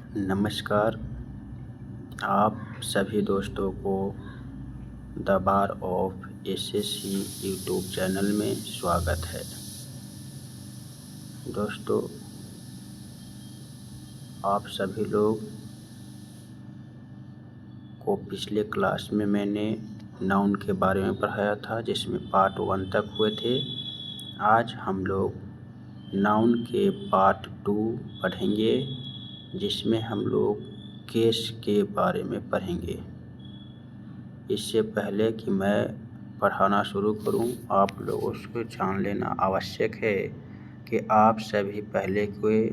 नमस्कार। आप सभी दोस्तों को the bar of SSC YouTube channel में स्वागत है। दोस्तों, आप सभी लोग को पिछले क्लास में मैंने नाउन के बारे में पढ़ाया था, जिसमें पार्ट 1 तक हुए थे। आज हम लोग नाउन के पार्ट 2 पढ़ेंगे, जिसमें हम लोग केस के बारे में पढ़ेंगे। इससे पहले कि मैं पढ़ाना शुरू करूं, आप लोगों को जान लेना आवश्यक है कि आप सभी पहले के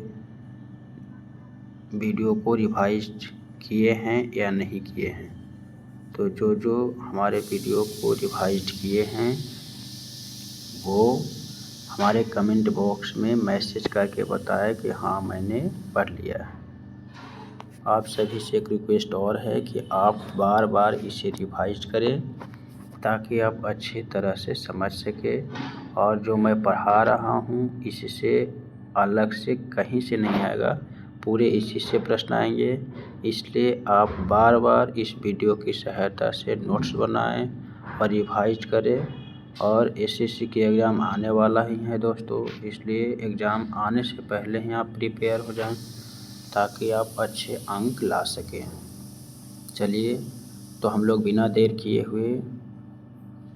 वीडियो को रिवाइज किए हैं या नहीं किए हैं। तो जो हमारे वीडियो को रिवाइज किए हैं वो हमारे कमेंट बॉक्स में मैसेज करके बताएं कि हाँ, मैंने पढ़ लिया है। आप सभी से एक रिक्वेस्ट और है कि आप बार बार इसे रिवाइज करें, ताकि आप अच्छी तरह से समझ सकें और जो मैं पढ़ा रहा हूँ इससे अलग से कहीं से नहीं आएगा, पूरे इसी से प्रश्न आएंगे। इसलिए आप बार बार इस वीडियो की सहायता से नोट्स बनाएं और रिवाइज करें। और एसएससी के एग्ज़ाम आने वाला ही है दोस्तों, इसलिए एग्ज़ाम आने से पहले ही आप प्रिपेयर हो जाएं, ताकि आप अच्छे अंक ला सकें। चलिए, तो हम लोग बिना देर किए हुए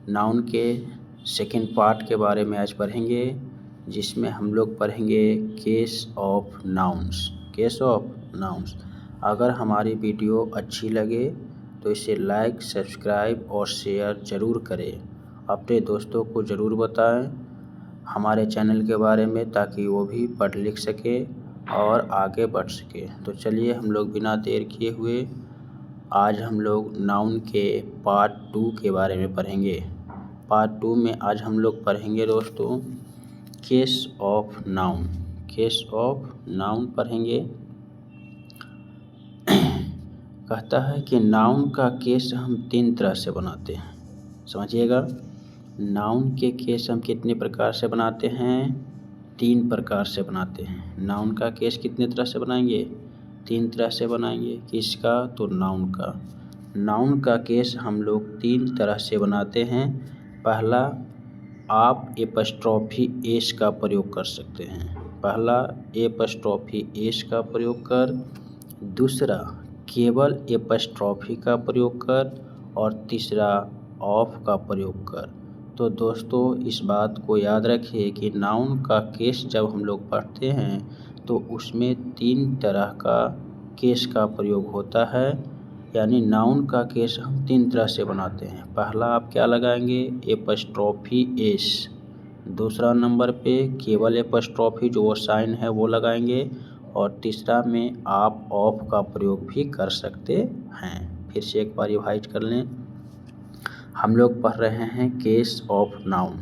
नाउन के सेकेंड पार्ट के बारे में आज पढ़ेंगे, जिसमें हम लोग पढ़ेंगे case of nouns. Case of nouns. अगर हमारी वीडियो अच्छी लगे तो इसे लाइक, सब्सक्राइब और शेयर ज़रूर करें। अपने दोस्तों को ज़रूर बताएं हमारे चैनल के बारे में, ताकि वो भी पढ़ लिख सके और आगे बढ़ सके। तो चलिए, हम लोग बिना देर किए हुए आज हम लोग नाउन के पार्ट 2 के बारे में पढ़ेंगे। पार्ट 2 में आज हम लोग पढ़ेंगे दोस्तों case of noun. Case of noun पढ़ेंगे। कहता है कि नाउन का केस हम 3 तरह से बनाते हैं। समझिएगा, नाउन के केस हम कितने प्रकार से बनाते हैं? 3 प्रकार से बनाते हैं। नाउन का केस कितने तरह से बनाएंगे? 3 तरह से बनाएंगे। किसका? तो नाउन का। नाउन का केस हम लोग 3 तरह से बनाते हैं। पहला, आप एपस्ट्रॉफी एस का प्रयोग कर सकते हैं। पहला, एपस्ट्रॉफी एस का प्रयोग कर। दूसरा, केवल एपस्ट्रॉफी का प्रयोग कर। और तीसरा, ऑफ का प्रयोग कर। तो दोस्तों, इस बात को याद रखिए कि नाउन का केस जब हम लोग पढ़ते हैं तो उसमें 3 तरह का केस का प्रयोग होता है। यानी नाउन का केस हम 3 तरह से बनाते हैं। पहला आप क्या लगाएंगे? Apostrophe S. दूसरा नंबर पे केवल एपस्ट्रॉफी, जो वो साइन है, वो लगाएंगे। और तीसरा में आप ऑफ का प्रयोग भी कर सकते हैं। फिर से एक बार रिवाइज कर लें। हम लोग पढ़ रहे हैं केस ऑफ नाउन।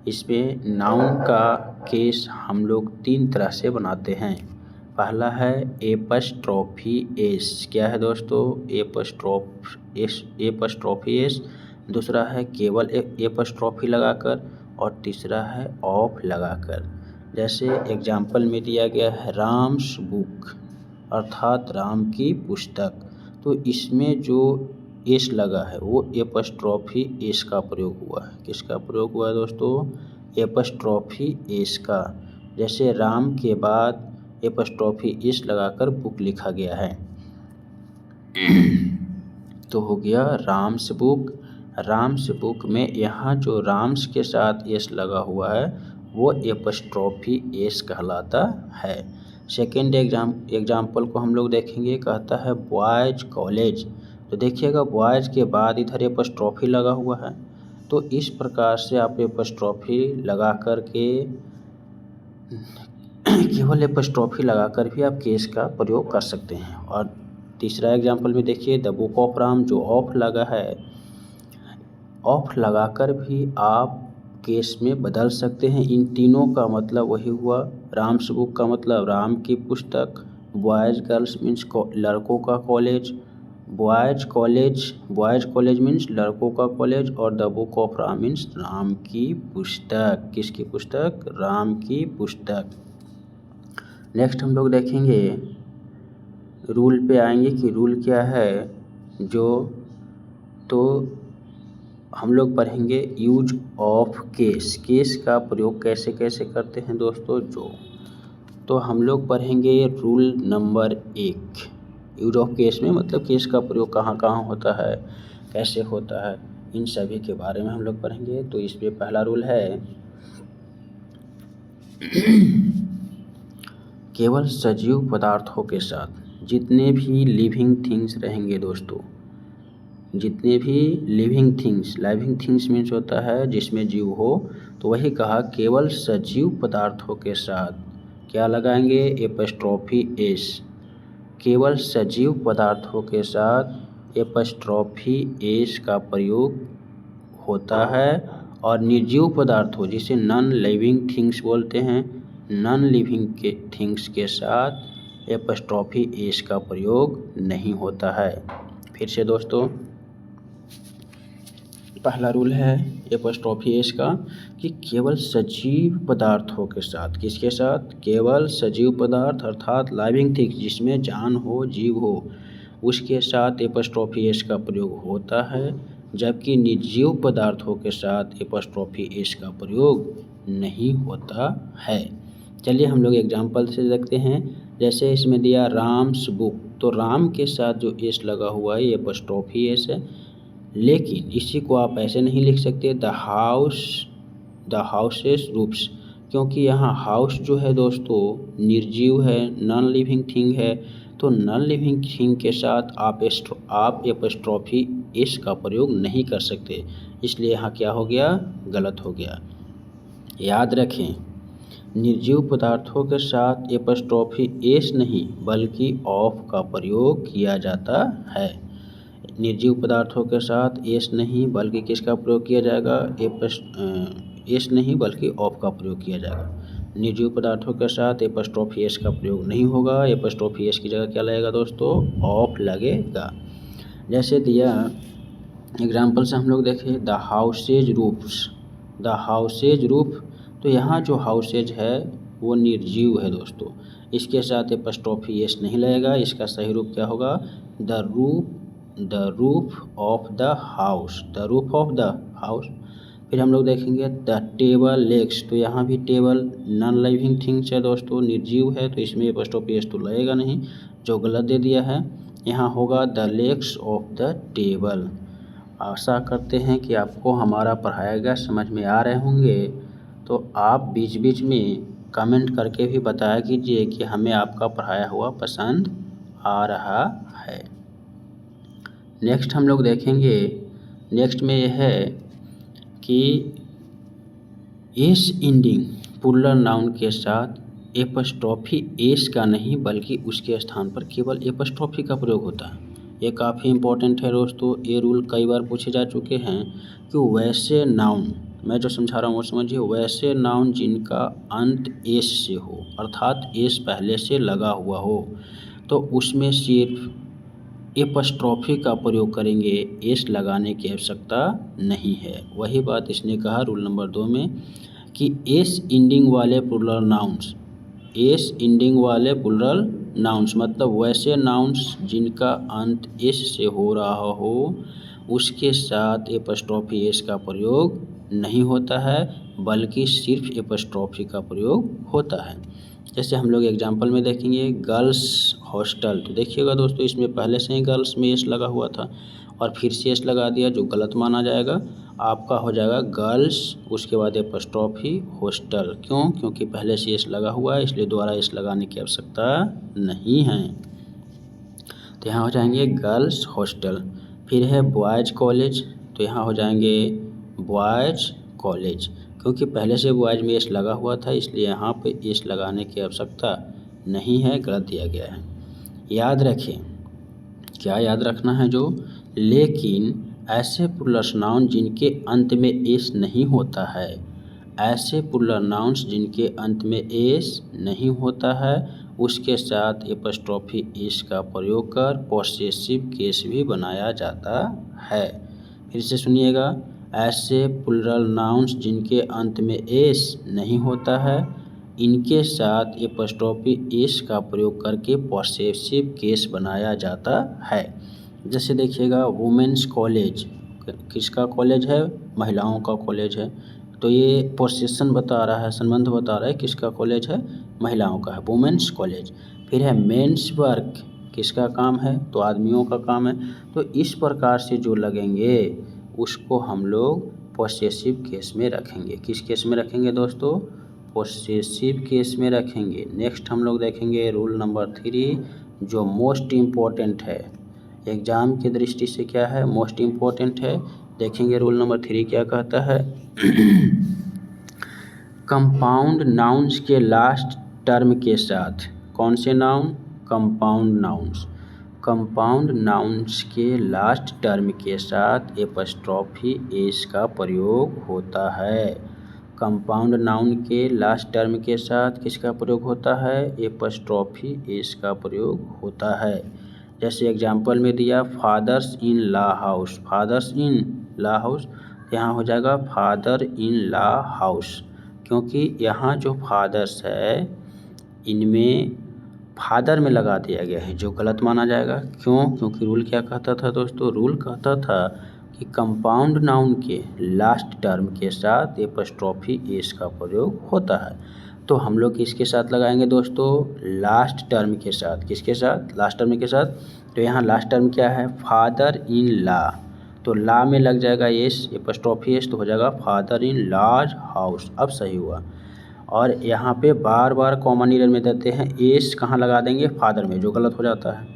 इसमें नाउन का केस हम लोग 3 तरह से बनाते हैं। पहला है एपस्ट्रॉफी एस। क्या है दोस्तों? Apostrophe S. दूसरा है केवल एपस्ट्रॉफी लगाकर। और तीसरा है ऑफ लगाकर। जैसे एग्जाम्पल में दिया गया है राम्स बुक, अर्थात राम की पुस्तक। तो इसमें जो एस लगा है वो एपस्ट्रॉफी एस का प्रयोग हुआ है। किसका प्रयोग हुआ है दोस्तों? एपस्ट्रॉफी एस का। जैसे राम के बाद एपस्ट्रॉफी एस लगाकर बुक लिखा गया है, तो हो गया राम्स बुक। राम्स बुक में यहाँ जो राम्स के साथ एस लगा हुआ है वो एपस्ट्रॉफी एस कहलाता है। सेकेंड एग्जाम्पल को हम लोग देखेंगे। कहता है बॉयज कॉलेज। तो देखिएगा, बॉयज के बाद इधर एपस्ट्रॉफी लगा हुआ है। तो इस प्रकार से आप एपस्ट्रॉफी लगा कर के केवल एपस्ट्रॉफी लगाकर भी आप केस का प्रयोग कर सकते हैं। और तीसरा एग्जाम्पल में देखिए द बुक ऑफ राम, जो ऑफ लगा है, ऑफ लगाकर भी आप केस में बदल सकते हैं। इन तीनों का मतलब वही हुआ। राम्स बुक का मतलब राम की पुस्तक, बॉयज़ गर्ल्स मीन्स लड़कों का कॉलेज, बॉयज़ कॉलेज मीन्स लड़कों का कॉलेज, और the book of Ram means Ram की पुस्तक। किसकी पुस्तक? राम की पुस्तक। नेक्स्ट हम लोग देखेंगे रूल पे आएंगे कि रूल क्या है जो, तो हम लोग पढ़ेंगे यूज ऑफ केस। केस का प्रयोग कैसे कैसे करते हैं दोस्तों जो, तो हम लोग पढ़ेंगे rule number 1। Use of case में मतलब केस का प्रयोग कहाँ कहाँ होता है, कैसे होता है, इन सभी के बारे में हम लोग पढ़ेंगे। तो इसमें पहला रूल है केवल सजीव पदार्थों के साथ जितने भी लिविंग थिंग्स रहेंगे दोस्तों, जितने भी लिविंग थिंग्स मीन्स होता है जिसमें जीव हो, तो वही कहा केवल सजीव पदार्थों के साथ क्या लगाएंगे, एपस्ट्रॉफी एस। केवल सजीव पदार्थों के साथ एपस्ट्रॉफी एस का प्रयोग होता है, और निर्जीव पदार्थों जिसे नॉन लिविंग थिंग्स बोलते हैं, नॉन लिविंग के थिंग्स के साथ एपस्ट्रॉफी एस का प्रयोग नहीं होता है। फिर से दोस्तों, पहला रूल है एपस्ट्रॉफी एस का कि केवल सजीव पदार्थों के साथ, किसके साथ, केवल सजीव पदार्थ अर्थात लिविंग थिंग्स जिसमें जान हो, जीव हो, उसके साथ एपस्ट्रॉफी एस का प्रयोग होता है, जबकि निर्जीव पदार्थों के साथ एपस्ट्रॉफी एस का प्रयोग नहीं होता है। चलिए हम लोग एग्जाम्पल से देखते हैं। जैसे इसमें दिया राम्स बुक, तो राम के साथ जो एस लगा हुआ है ये एपस्ट्रॉफी एस है, लेकिन इसी को आप ऐसे नहीं लिख सकते द हाउसेस रूफ्स, क्योंकि यहाँ हाउस जो है दोस्तों निर्जीव है, नॉन लिविंग थिंग है, तो नॉन लिविंग थिंग के साथ आप एपस्ट्रॉफी एस का प्रयोग नहीं कर सकते, इसलिए यहाँ क्या हो गया, गलत हो गया। याद रखें, निर्जीव पदार्थों के साथ एपस्ट्रॉफी एस नहीं बल्कि ऑफ का प्रयोग किया जाता है। निर्जीव पदार्थों के साथ एस नहीं बल्कि किसका प्रयोग किया जाएगा, एस नहीं बल्कि ऑफ का प्रयोग किया जाएगा। निर्जीव पदार्थों के साथ एपस्ट्रॉफी एस का प्रयोग नहीं होगा, एपस्ट्रॉफी एस की जगह क्या लगेगा दोस्तों, ऑफ लगेगा। जैसे दिया एग्जाम्पल से हम लोग देखें the houses roofs, the houses roof, तो यहाँ जो हाउसेज है वो निर्जीव है दोस्तों, इसके साथ एपस्ट्रॉफी एस नहीं लगेगा, इसका सही रूप क्या होगा, the roof of the house, the roof of the house. फिर हम लोग देखेंगे द टेबल लेग्स, तो यहाँ भी टेबल नॉन लिविंग थिंग्स है दोस्तों, निर्जीव है, तो इसमें एपस्ट्रॉफी एस तो लगेगा नहीं, जो गलत दे दिया है। यहाँ होगा the legs of the table. आशा करते हैं कि आपको हमारा पढ़ाया गया समझ में आ रहे होंगे, तो आप बीच बीच में कमेंट करके भी बताया कीजिए कि हमें आपका पढ़ाया हुआ पसंद आ रहा है। नेक्स्ट हम लोग देखेंगे, नेक्स्ट में यह है कि एस इंडिंग प्लूरल नाउन के साथ एपस्ट्रॉफी एस का नहीं बल्कि उसके स्थान पर केवल एपस्ट्रॉफी का प्रयोग होता है। ये काफ़ी इम्पोर्टेंट है दोस्तों, ये रूल कई बार पूछे जा चुके हैं कि वैसे नाउन, मैं जो समझा रहा हूँ वो समझिए, वैसे नाउन जिनका अंत एस से हो अर्थात एस पहले से लगा हुआ हो, तो उसमें सिर्फ एपस्ट्रॉफी का प्रयोग करेंगे, एस लगाने की आवश्यकता नहीं है। वही बात इसने कहा रूल नंबर 2 में कि एस इंडिंग वाले प्लूरल नाउन्स, एस इंडिंग वाले प्लूरल नाउन्स मतलब वैसे नाउन्स जिनका अंत एस से हो रहा हो, उसके साथ एपस्ट्रॉफी एस का प्रयोग नहीं होता है बल्कि सिर्फ एपस्ट्रॉफी का प्रयोग होता है। जैसे हम लोग एग्जाम्पल में देखेंगे गर्ल्स हॉस्टल, तो देखिएगा दोस्तों इसमें पहले से ही गर्ल्स में एस लगा हुआ था और फिर से एस लगा दिया, जो गलत माना जाएगा। आपका हो जाएगा गर्ल्स उसके बाद एपस्ट्रॉफी हॉस्टल, क्यों, क्योंकि पहले से एस लगा हुआ है, इसलिए दोबारा एस लगाने की आवश्यकता नहीं है। तो यहाँ हो जाएंगे गर्ल्स हॉस्टल। फिर है बॉयज़ कॉलेज, तो यहाँ हो जाएंगे बॉयज़ कॉलेज, क्योंकि पहले से बॉयज़ में एस लगा हुआ था, इसलिए यहाँ पे एस लगाने की आवश्यकता नहीं है, गलत दिया गया है। याद रखें, क्या याद रखना है जो, लेकिन ऐसे प्लूरल नाउन जिनके अंत में एस नहीं होता है, ऐसे प्लूरल नाउन्स जिनके अंत में एस नहीं होता है उसके साथ एपस्ट्रॉफी एस का प्रयोग कर पॉसेसिव केस भी बनाया जाता है। फिर से सुनिएगा, ऐसे प्लूरल नाउन्स जिनके अंत में एस नहीं होता है, इनके साथ एपॉस्ट्रोफी एस का प्रयोग करके पॉसेसिव केस बनाया जाता है। जैसे देखिएगा वुमेन्स कॉलेज, किसका कॉलेज है? महिलाओं का कॉलेज है, तो ये पोसेशन बता रहा है, संबंध बता रहा है किसका कॉलेज है? महिलाओं का है, वुमेन्स कॉलेज। फिर है मेंस वर्क, किसका काम है? तो आदमियों का काम है। तो इस प्रकार से जो लगेंगे उसको हम लोग पॉसेसिव केस में रखेंगे। किस केस में रखेंगे दोस्तों? पॉसेसिव केस में रखेंगे। नेक्स्ट हम लोग देखेंगे रूल नंबर 3, जो मोस्ट इम्पॉर्टेंट है, एग्ज़ाम की दृष्टि से क्या है? मोस्ट इम्पॉर्टेंट है। देखेंगे रूल नंबर 3 क्या कहता है। कंपाउंड नाउन्स के लास्ट टर्म के साथ, कौन से noun? Compound nouns. Compound nouns के लास्ट टर्म के साथ एपॉस्ट्रोफी एस का प्रयोग होता है। कंपाउंड नाउन के लास्ट टर्म के साथ किसका प्रयोग होता है? एपॉस्ट्रोफी एस का प्रयोग होता है। जैसे एग्जाम्पल में दिया fathers in law house, fathers in law house, यहाँ हो जाएगा फादर इन लॉ हाउस, क्योंकि यहाँ जो फादर्स है इनमें फादर में लगा दिया गया है, जो गलत माना जाएगा। क्यों? क्योंकि रूल क्या कहता था दोस्तों? रूल कहता था कि कंपाउंड नाउन के लास्ट टर्म के साथ एपॉस्ट्रोफी एस का प्रयोग होता है। तो हम लोग किसके साथ लगाएंगे दोस्तों? लास्ट टर्म के साथ। किसके साथ? लास्ट टर्म के साथ। तो यहाँ लास्ट टर्म क्या है? फादर इन लॉ, तो लॉ में लग जाएगा एस, एपॉस्ट्रोफी एस, तो हो जाएगा फादर इन लॉज हाउस। अब सही हुआ। और यहाँ पे बार बार कॉमन एरर में देते हैं एस, कहाँ लगा देंगे? फादर में, जो गलत हो जाता है।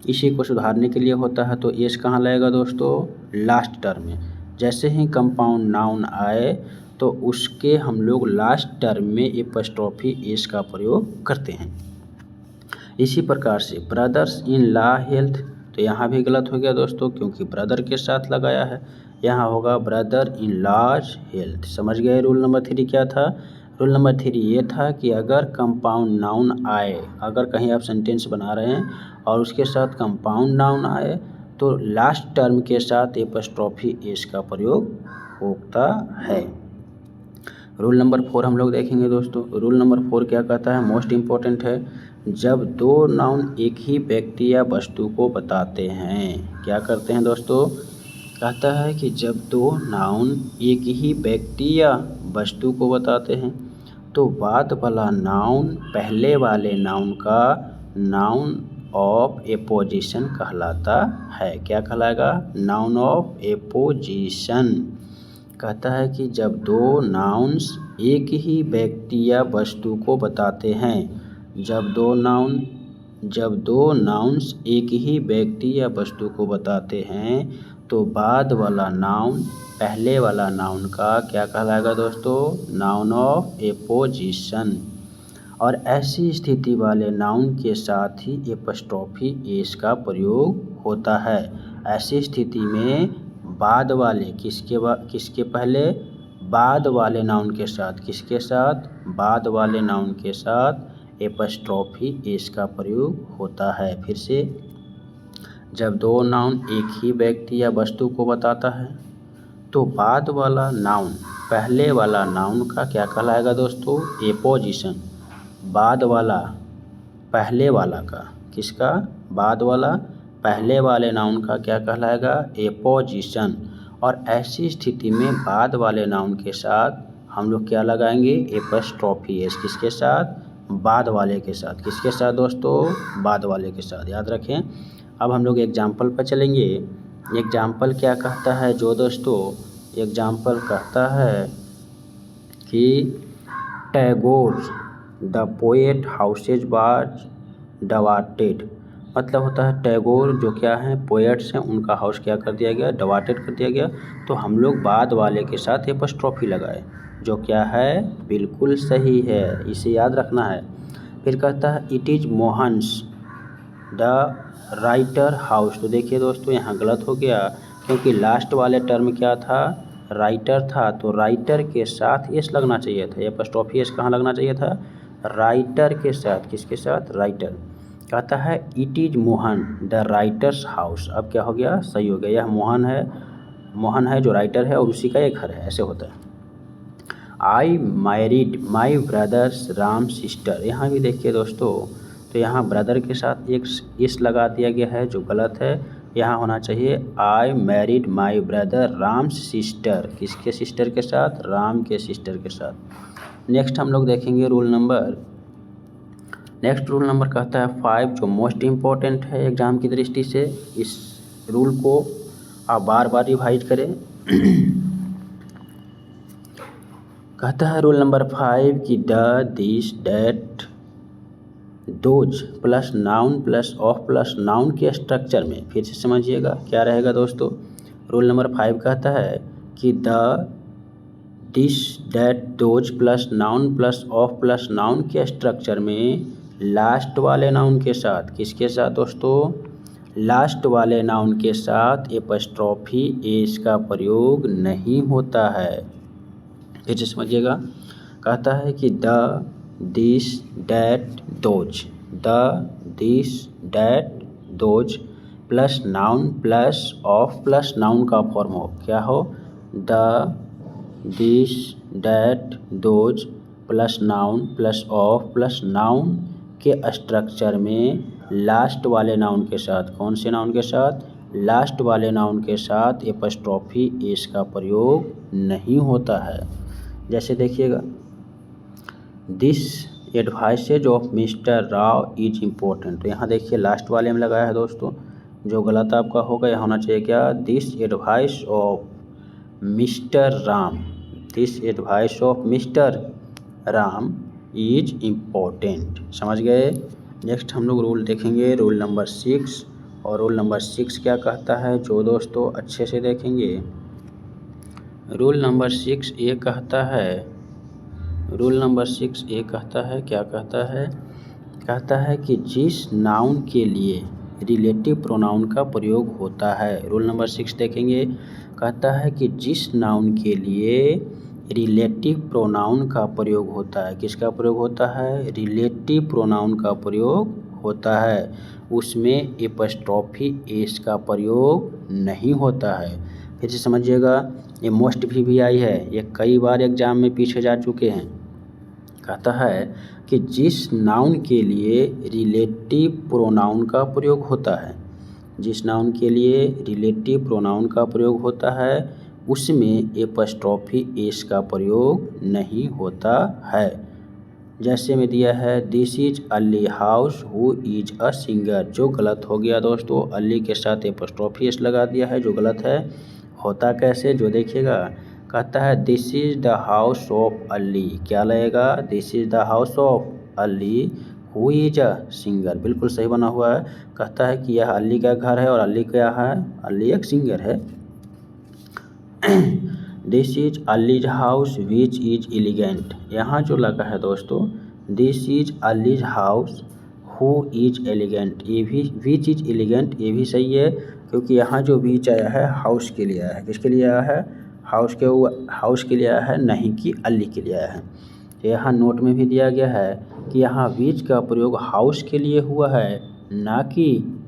इसी को सुधारने के लिए होता है। तो एस कहाँ लगेगा दोस्तों? लास्ट टर्म में। जैसे ही कंपाउंड नाउन आए तो उसके हम लोग लास्ट टर्म में एपॉस्ट्रोफी एस का प्रयोग करते हैं। इसी प्रकार से ब्रदर्स इन लॉ हेल्थ, तो यहाँ भी गलत हो गया दोस्तों, क्योंकि ब्रदर के साथ लगाया है। यहाँ होगा ब्रदर इन लॉज हेल्थ। समझ गए रूल नंबर 3 क्या था? रूल नंबर 3 ये था कि अगर कंपाउंड नाउन आए, अगर कहीं आप सेंटेंस बना रहे हैं और उसके साथ कंपाउंड नाउन आए तो लास्ट टर्म के साथ एपॉस्ट्रोफी एस का प्रयोग होता है। रूल नंबर 4 हम लोग देखेंगे दोस्तों। रूल नंबर 4 क्या कहता है? मोस्ट इम्पॉर्टेंट है। जब दो नाउन एक ही व्यक्ति या वस्तु को बताते हैं, क्या करते हैं दोस्तों? कहता है कि जब दो नाउन एक ही व्यक्ति या वस्तु को बताते हैं तो बाद वाला नाउन पहले वाले नाउन का नाउन ऑफ एपोजिशन कहलाता है। क्या कहलाएगा? Noun of apposition. कहता है कि जब दो नाउन्स एक ही व्यक्ति या वस्तु को बताते हैं, जब दो नाउन्स एक ही व्यक्ति या वस्तु को बताते हैं तो बाद वाला नाउन पहले वाला नाउन का क्या कहलाएगा दोस्तों? Noun of apposition. और ऐसी स्थिति वाले नाउन के साथ ही एपॉस्ट्रोफी एस का प्रयोग होता है। ऐसी स्थिति में बाद वाले किसके पहले? बाद वाले नाउन के साथ। किसके साथ? बाद वाले नाउन के साथ एपॉस्ट्रोफी एस का प्रयोग होता है। फिर से, जब दो नाउन एक ही व्यक्ति या वस्तु को बताता है तो बाद वाला नाउन पहले वाला नाउन का क्या कहलाएगा दोस्तों? एपोजिशन। बाद वाला पहले वाला का, किसका? बाद वाला पहले वाले नाउन का क्या कहलाएगा? एपोजिशन। और ऐसी स्थिति में बाद वाले नाउन के साथ हम लोग क्या लगाएंगे? Apostrophe S. किसके साथ? बाद वाले के साथ। किसके साथ दोस्तों? बाद वाले के साथ। याद रखें। अब हम लोग एग्जाम्पल पर चलेंगे। एग्जाम्पल क्या कहता है जो दोस्तों? एग्जाम्पल कहता है कि Tagore the poet houses was devastated. मतलब होता है टैगोर जो क्या है पोएट्स हैं, उनका हाउस क्या कर दिया गया? डिवास्टेड कर दिया गया। तो हम लोग बाद वाले के साथ एपॉस्ट्रोफी लगाए, जो क्या है? बिल्कुल सही है, इसे याद रखना है। फिर कहता है it is Mohan's the writer house. तो देखिए दोस्तों यहाँ गलत हो गया, क्योंकि लास्ट वाले टर्म क्या था? राइटर था। तो राइटर के साथ एस लगना चाहिए था। एपॉस्ट्रोफी एस कहाँ लगना चाहिए था? राइटर के साथ। किसके साथ? राइटर। कहता है it is Mohan the writers house. अब क्या हो गया? सही हो गया। यह मोहन है जो राइटर है और उसी का एक घर है, ऐसे होता है। I married my brothers Ram sister. यहाँ भी देखिए दोस्तों, तो यहाँ ब्रदर के साथ एक इस लगा दिया गया है जो गलत है। यहाँ होना चाहिए I married my brother Ram sister. किसके सिस्टर के साथ? राम के सिस्टर के साथ। नेक्स्ट हम लोग देखेंगे रूल नंबर कहता है 5, जो मोस्ट इम्पोर्टेंट है एग्जाम की दृष्टि से। इस रूल को आप बार बार रिवाइज करें। कहता है रूल नंबर 5 कि the, this, that, those plus noun plus of plus noun के स्ट्रक्चर में, फिर से समझिएगा क्या रहेगा दोस्तों। रूल नंबर 5 कहता है कि the, this, that, those plus noun plus of plus noun के स्ट्रक्चर में लास्ट वाले नाउन के साथ, किसके साथ दोस्तों? लास्ट वाले नाउन के साथ एपस्ट्रॉफी एस का प्रयोग नहीं होता है। फिर से समझिएगा, कहता है कि the, this, that, those, the, this, that, those plus noun plus of plus noun का फॉर्म हो, क्या हो? The, this, that, those plus noun plus of plus noun के स्ट्रक्चर में लास्ट वाले नाउन के साथ, कौन से नाउन के साथ? लास्ट वाले नाउन के साथ एपस्ट्रॉफी एस का प्रयोग नहीं होता है। जैसे देखिएगा, this advices of mister Rao is important, तो यहाँ देखिए लास्ट वाले में लगाया है दोस्तों, जो गलत आपका होगा यहाँ होना चाहिए क्या? This advice of mister Ram, this advice of mister Ram is important. समझ गए? नेक्स्ट हम लोग रूल देखेंगे, रूल नंबर 6। और रूल नंबर 6 क्या कहता है, जो दोस्तों अच्छे से देखेंगे। रूल नंबर 6 ये कहता है, रूल नंबर 6 ये कहता है, क्या कहता है? कहता है कि जिस नाउन के लिए रिलेटिव प्रोनाउन का प्रयोग होता है। रूल नंबर 6 देखेंगे, कहता है कि जिस नाउन के लिए रिलेटिव प्रोनाउन का प्रयोग होता है, किसका प्रयोग होता है? रिलेटिव प्रोनाउन का प्रयोग होता है, उसमें एपस्ट्रॉफी एस का प्रयोग नहीं होता है। फिर से समझिएगा, ये मोस्ट भी आई है, ये कई बार एग्जाम में पीछे जा चुके हैं। कहता है कि जिस नाउन के लिए रिलेटिव प्रोनाउन का प्रयोग होता है, जिस नाउन के लिए रिलेटिव प्रोनाउन का प्रयोग होता है, उसमें एपस्ट्रॉफी एस का प्रयोग नहीं होता है। जैसे में दिया है this is Ali house who is a singer, जो गलत हो गया दोस्तों, अली के साथ एपस्ट्रॉफी एस लगा दिया है, जो गलत है। होता कैसे, जो देखिएगा, कहता है this is the house of Ali, क्या लगेगा? This is the house of Ali who is a singer, बिल्कुल सही बना हुआ है। कहता है कि यह अली का घर है और अली क्या है? अली एक सिंगर है। This is allies house which is elegant, यहाँ जो लगा है दोस्तों, this is allies house who is elegant, ये भी विच इज एलिगेंट, ये भी सही है, क्योंकि यहाँ जो विच आया है हाउस के लिए आया है। किसके लिए आया है? हाउस के लिए आया है, नहीं कि अली के लिए आया है। तो यहाँ नोट में भी दिया गया है कि यहाँ विच का प्रयोग हाउस के लिए हुआ है, ना कि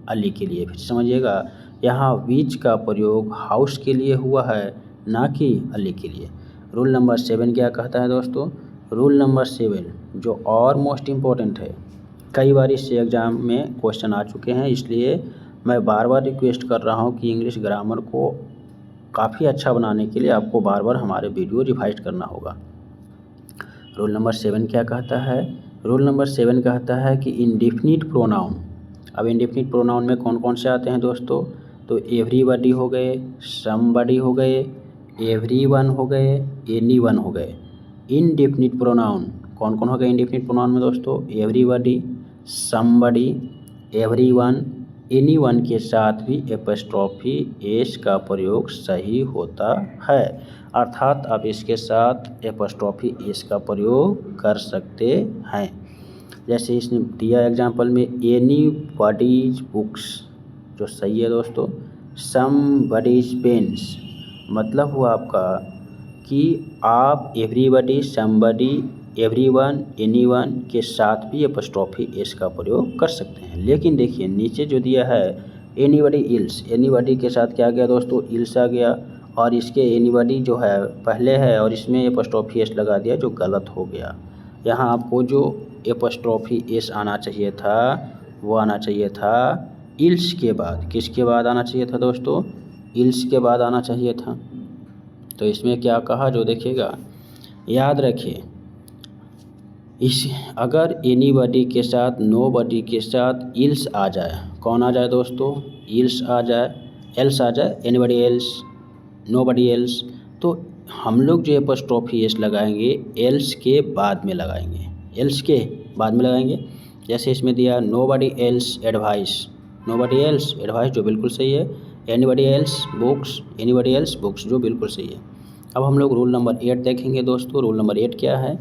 अली के लिए। फिर समझिएगा, यहाँ विच का प्रयोग हाउस के लिए हुआ है, ना कि अली के लिए। रूल नंबर 7 क्या कहता है दोस्तों? रूल नंबर 7 जो और मोस्ट इम्पोर्टेंट है, कई बार इससे एग्ज़ाम में क्वेश्चन आ चुके हैं, इसलिए मैं बार बार रिक्वेस्ट कर रहा हूँ कि इंग्लिश ग्रामर को काफ़ी अच्छा बनाने के लिए आपको बार बार हमारे वीडियो रिवाइज करना होगा। रूल नंबर 7 क्या कहता है? रूल नंबर 7 कहता है कि इंडेफिनिट प्रोनाउन, अब इंडेफिनिट प्रोनाउन में कौन कौन से आते हैं दोस्तों? तो एवरीबॉडी हो गए, समबॉडी हो गए, एवरीवन हो गए, एनीवन हो गए। इनडेफिनिट प्रोनाउन कौन कौन हो गए इंडेफिनिट प्रोनाउन में दोस्तों? एवरीबॉडी, समबॉडी, एवरीवन, एनीवन के साथ भी एपस्ट्रॉफी एस का प्रयोग सही होता है, अर्थात आप इसके साथ एपस्ट्रॉफी एस का प्रयोग कर सकते हैं। जैसे इसने दिया एग्जाम्पल में एनीबॉडीज बुक्स, जो सही है दोस्तों। समबॉडीज पेन्स, मतलब हुआ आपका कि आप एवरीबॉडी, समबॉडी, एवरीवन, एनीवन के साथ भी एपस्ट्रॉफी एस का प्रयोग कर सकते हैं। लेकिन देखिए नीचे जो दिया है एनीबॉडी इल्स, एनीबॉडी के साथ क्या आ गया दोस्तों? इल्स आ गया, और इसके एनीबॉडी जो है पहले है और इसमें एपॉस्ट्रोफी एस लगा दिया जो गलत हो गया। यहाँ आपको जो एपॉस्ट्रोफी एस आना चाहिए था वो आना चाहिए था इल्स के बाद। किसके बाद आना चाहिए था दोस्तों? इल्स के बाद आना चाहिए था। तो इसमें क्या कहा जो देखिएगा, याद रखिए इस अगर एनीबॉडी के साथ नोबॉडी के साथ इल्स आ जाए, कौन आ जाए दोस्तों? इल्स आ जाए, एल्स आ जाए, एनीबॉडी एल्स, नोबॉडी एल्स, तो हम लोग जो एपॉस्ट्रोफी एस लगाएंगे एल्स के बाद में लगाएंगे, एल्स के बाद में लगाएंगे। जैसे इसमें दिया nobody else advice, nobody else advice जो बिल्कुल सही है, anybody else books, anybody else books जो बिल्कुल सही है। अब हम लोग रूल नंबर 8 देखेंगे दोस्तों। रूल नंबर 8 क्या है?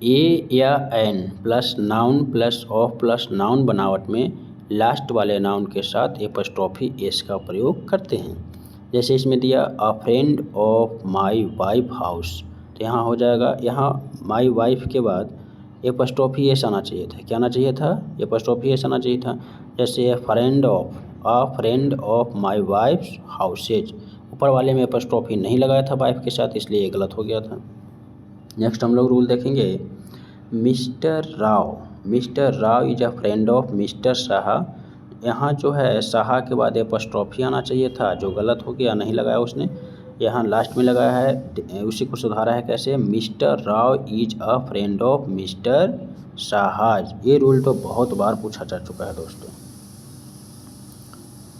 ए या an plus noun plus of plus noun बनावट में लास्ट वाले नाउन के साथ एपॉस्ट्रोफी एस का प्रयोग करते हैं। जैसे इसमें दिया अ friend of my wife house, तो यहाँ हो जाएगा, यहाँ माई वाइफ के बाद एपॉस्ट्रोफी एस आना चाहिए था। क्या आना चाहिए था? एपॉस्ट्रोफी एस आना चाहिए था। जैसे अ friend of my wife houses, ऊपर वाले में एपॉस्ट्रोफी नहीं लगाया था वाइफ के साथ, इसलिए ये गलत हो गया था। नेक्स्ट हम लोग रूल देखेंगे mister Rao is a friend of mister Saha. यहाँ जो है साहा के बाद एपॉस्ट्रोफी आना चाहिए था जो गलत हो गया, नहीं लगाया उसने, यहाँ लास्ट में लगाया है। उसी को सुधारा है कैसे? Mister Rao is a friend of mister Saha. ये रूल तो बहुत बार पूछा जा चुका है दोस्तों।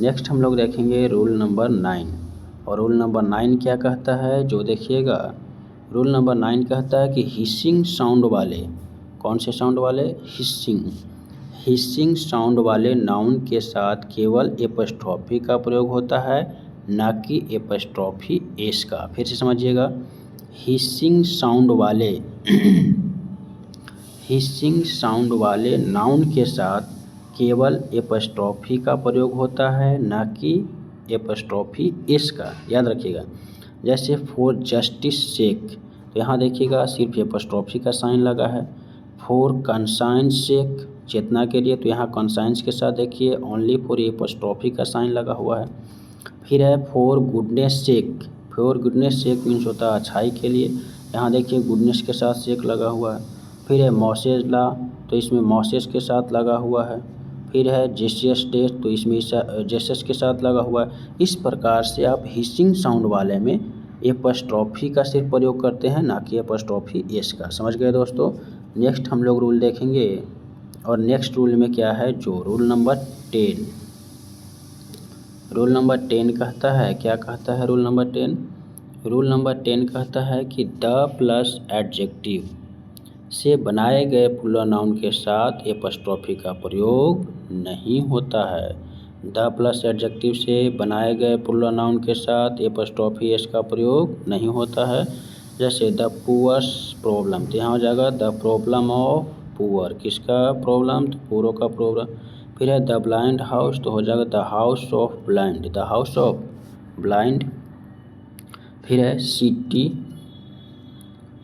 नेक्स्ट हम लोग देखेंगे रूल नंबर 9। और रूल नंबर 9 क्या कहता है जो देखिएगा, रूल नंबर 9 कहता है कि हिसिंग साउंड वाले, कौन से साउंड वाले? हिसिंग साउंड वाले नाउन के साथ केवल एपॉस्ट्रोफी का प्रयोग होता है, ना कि एपॉस्ट्रोफी एस का। फिर से समझिएगा, हिसिंग साउंड वाले हिसिंग साउंड वाले नाउन के साथ केवल एपॉस्ट्रोफी का प्रयोग होता है, ना कि एपॉस्ट्रोफी एस का, याद रखिएगा। जैसे फॉर जस्टिस सेक, तो यहाँ देखिएगा सिर्फ एपॉस्ट्रोफी का साइन लगा है। फॉर कंसाइंस सेक, चेतना के लिए, तो यहाँ कंसाइंस के साथ देखिए ओनली फॉर एपॉस्ट्रोफी का साइन लगा हुआ है। फिर है for goodness sake, for goodness sake means होता है अच्छाई के लिए, यहाँ देखिए गुडनेस के साथ सेक लगा हुआ है। फिर है मॉसेज ला, तो इसमें मॉसेज के साथ लगा हुआ है। फिर है जेसियस डेथ, तो इसमें जेसस के साथ लगा हुआ है। इस प्रकार से आप हिसिंग साउंड वाले में एपॉस्ट्रोफी का सिर्फ प्रयोग करते हैं, ना कि एपॉस्ट्रोफी एस का। समझ गए दोस्तों? नेक्स्ट हम लोग रूल देखेंगे, और नेक्स्ट रूल में क्या है जो रूल नंबर 10। रूल नंबर 10 कहता है, क्या कहता है रूल नंबर 10? रूल नंबर 10 कहता है कि द प्लस एडजेक्टिव से बनाए गए प्लूरल नाउन के साथ एपॉस्ट्रोफी का प्रयोग नहीं होता है। द प्लस एडजेक्टिव से बनाए गए प्लूरल नाउन के साथ एपॉस्ट्रोफी एस का प्रयोग नहीं होता है। जैसे द पुअर्स प्रॉब्लम, तो यहाँ हो जाएगा द प्रॉब्लम ऑफ पुअर, किसका प्रॉब्लम? तो पुअरों का प्रॉब्लम। फिर है द ब्लाइंड हाउस, तो हो जाएगा the house of blind, the house of blind. फिर है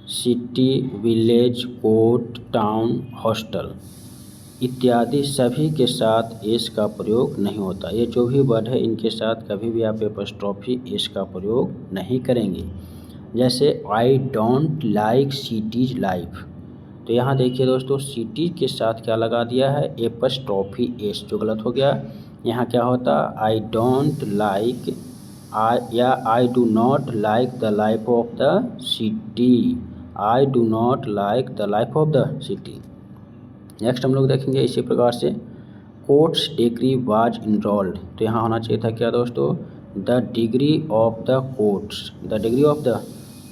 city, village, court, town, hostel इत्यादि सभी के साथ एस का प्रयोग नहीं होता। ये जो भी वर्ड है इनके साथ कभी भी आप एपॉस्ट्रोफी एस का प्रयोग नहीं करेंगे। जैसे I don't like cities life, तो यहाँ देखिए दोस्तों सिटी के साथ क्या लगा दिया है? एपॉस्ट्रोफी एस, जो गलत हो गया। यहाँ क्या होता? आई डोंट लाइक या I do not like the life of the city, I do not like the life of the city. Next हम लोग देखेंगे इसी प्रकार से कोर्ट्स डिग्री वाज इनरोल्ड, तो यहाँ होना चाहिए था क्या दोस्तों? The degree of the courts, the degree of the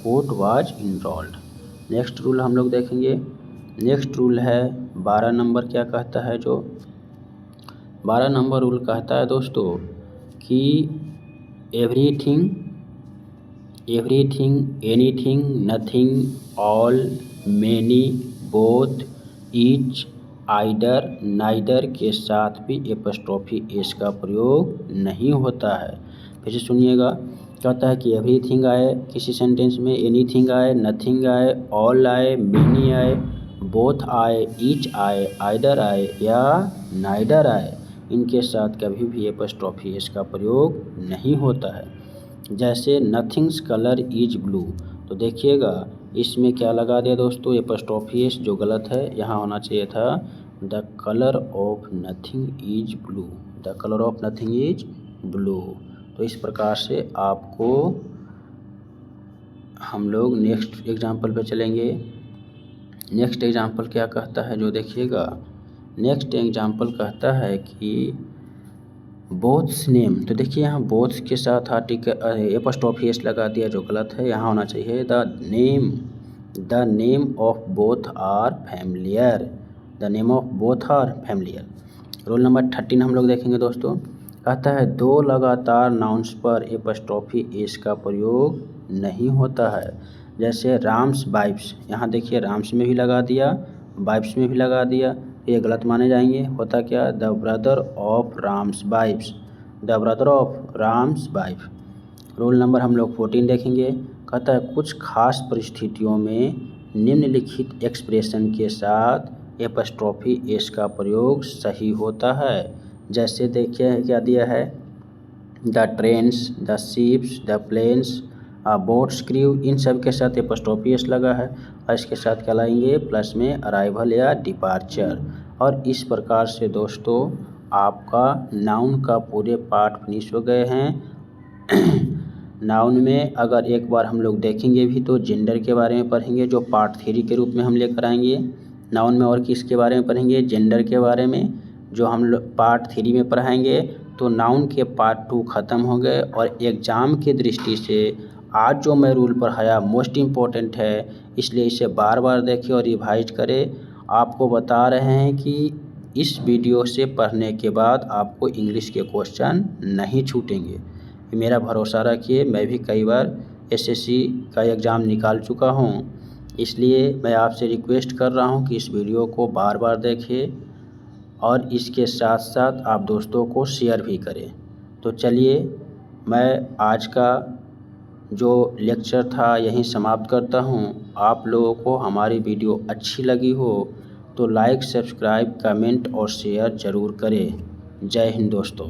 court was enrolled. Next rule हम लोग देखेंगे, नेक्स्ट रूल है 12 नंबर। क्या कहता है? जो 12 नंबर रूल कहता है दोस्तों कि everything, anything, nothing, all, many, both, each, आइडर, neither के साथ भी एपॉस्ट्रोफी एस का प्रयोग नहीं होता है। फिर से सुनिएगा, कहता है कि एवरीथिंग आए किसी सेंटेंस में, एनीथिंग आए, नथिंग आए, ऑल आए, मेनी आए, बोथ आए, ईच आए, आइडर आए या नाइदर आए, इनके साथ कभी भी एपॉस्ट्रोफी एस का प्रयोग नहीं होता है। जैसे नथिंग्स कलर इज ब्लू, तो देखिएगा इसमें क्या लगा दिया दोस्तों, एपॉस्ट्रोफी एस जो गलत है, यहाँ होना चाहिए था the colour of nothing is blue, the colour of nothing is blue. तो इस प्रकार से आपको हम लोग नेक्स्ट एग्जाम्पल पे चलेंगे। नेक्स्ट एग्जाम्पल क्या कहता है जो देखिएगा, नेक्स्ट एग्जाम्पल कहता है कि बोथ्स नेम, तो देखिए यहाँ बोथ्स के साथ आर्टिकल एपॉस्ट्रोफी एस लगा दिया जो गलत है, यहाँ होना चाहिए the name of both are familiar, the name of both are familiar. Roll number 13 हम लोग देखेंगे दोस्तों। कहता है दो लगातार नाउन्स पर एपॉस्ट्रोफी एस का प्रयोग नहीं होता है। जैसे राम्स वाइफ्स, यहाँ देखिए राम्स में भी लगा दिया, वाइफ्स में भी लगा दिया, ये गलत माने जाएंगे। होता क्या, the brother of Ram's wife's, the brother of Ram's wife. Roll number हम लोग 14 देखेंगे। कहता है कुछ खास परिस्थितियों में निम्नलिखित एक्सप्रेशन के साथ एपॉस्ट्रोफी एस का प्रयोग सही होता है। जैसे देखिए क्या दिया है, the trains, the ships, the planes, boats crew, इन सब के साथ एपॉस्ट्रोफी एस लगा है और इसके साथ क्या लाएंगे प्लस में अराइवल या डिपार्चर। और इस प्रकार से दोस्तों आपका नाउन का पूरे पार्ट फिनिश हो गए हैं। नाउन में अगर एक बार हम लोग देखेंगे भी तो जेंडर के बारे में पढ़ेंगे जो पार्ट 3 के रूप में हम लेकर आएंगे। नाउन में और किसके बारे में पढ़ेंगे, जेंडर के बारे में जो हम लोग पार्ट 3 में पढ़ाएंगे। तो नाउन के पार्ट 2 ख़त्म हो गए और एग्ज़ाम की दृष्टि से आज जो मैं रूल पढ़ाया मोस्ट इम्पोर्टेंट है, इसलिए इसे बार बार देखें और रिवाइज करें। आपको बता रहे हैं कि इस वीडियो से पढ़ने के बाद आपको इंग्लिश के क्वेश्चन नहीं छूटेंगे, मेरा भरोसा रखिए। मैं भी कई बार एसएससी का एग्ज़ाम निकाल चुका हूँ, इसलिए मैं आपसे रिक्वेस्ट कर रहा हूँ कि इस वीडियो को बार बार देखें और इसके साथ साथ आप दोस्तों को शेयर भी करें। तो चलिए मैं आज का जो लेक्चर था यहीं समाप्त करता हूँ। आप लोगों को हमारी वीडियो अच्छी लगी हो तो लाइक, सब्सक्राइब, कमेंट और शेयर ज़रूर करें। जय हिंद दोस्तों।